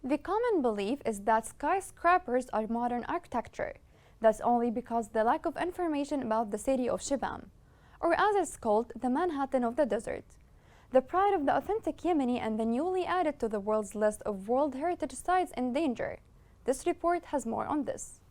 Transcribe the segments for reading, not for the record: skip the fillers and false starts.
The common belief is that skyscrapers are modern architecture. That's only because the lack of information about the city of Shibam, or as it's called, the Manhattan of the desert. The pride of the authentic Yemeni and the newly added to the world's list of World Heritage Sites in danger. This report has more on this.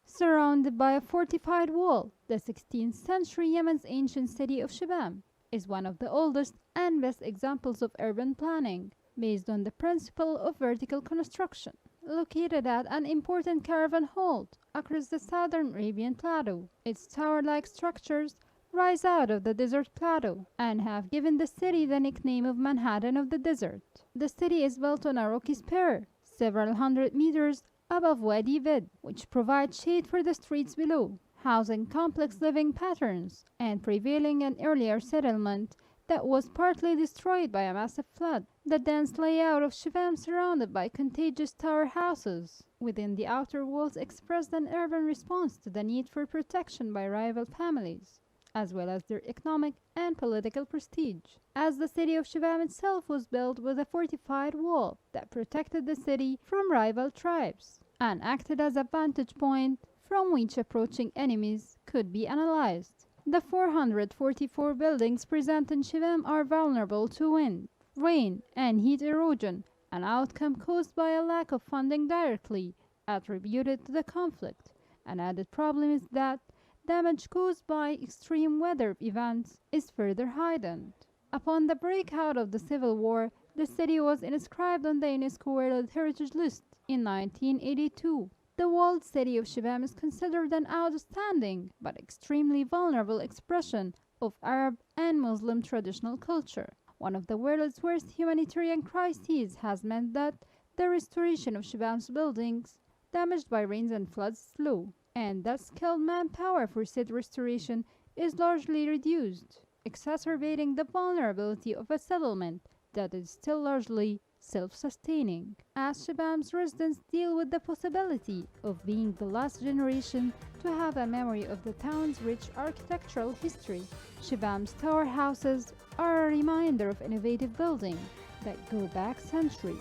Surrounded by a fortified wall, the 16th century Yemen's ancient city of Shibam is one of the oldest and best examples of urban planning, based on the principle of vertical construction. Located at an important caravan halt across the southern Arabian Plateau, its tower-like structures rise out of the desert plateau and have given the city the nickname of Manhattan of the Desert. The city is built on a rocky spur, several hundred meters above Wadi Vid, which provides shade for the streets below, housing complex living patterns and prevailing an earlier settlement that was partly destroyed by a massive flood. The dense layout of Shibam, surrounded by contiguous tower houses within the outer walls, expressed an urban response to the need for protection by rival families, as well as their economic and political prestige, as the city of Shibam itself was built with a fortified wall that protected the city from rival tribes and acted as a vantage point from which approaching enemies could be analyzed. The 444 buildings present in Shibam are vulnerable to wind, rain, and heat erosion, an outcome caused by a lack of funding directly attributed to the conflict. An added problem is that damage caused by extreme weather events is further heightened. Upon the breakout of the Civil War, the city was inscribed on the UNESCO World Heritage List in 1982. The walled city of Shibam is considered an outstanding but extremely vulnerable expression of Arab and Muslim traditional culture. One of the world's worst humanitarian crises has meant that the restoration of Shibam's buildings, damaged by rains and floods, is slow, and that skilled manpower for said restoration is largely reduced, exacerbating the vulnerability of a settlement that is still largely self-sustaining. As Shibam's residents deal with the possibility of being the last generation to have a memory of the town's rich architectural history, Shibam's tower houses are a reminder of innovative building that go back centuries.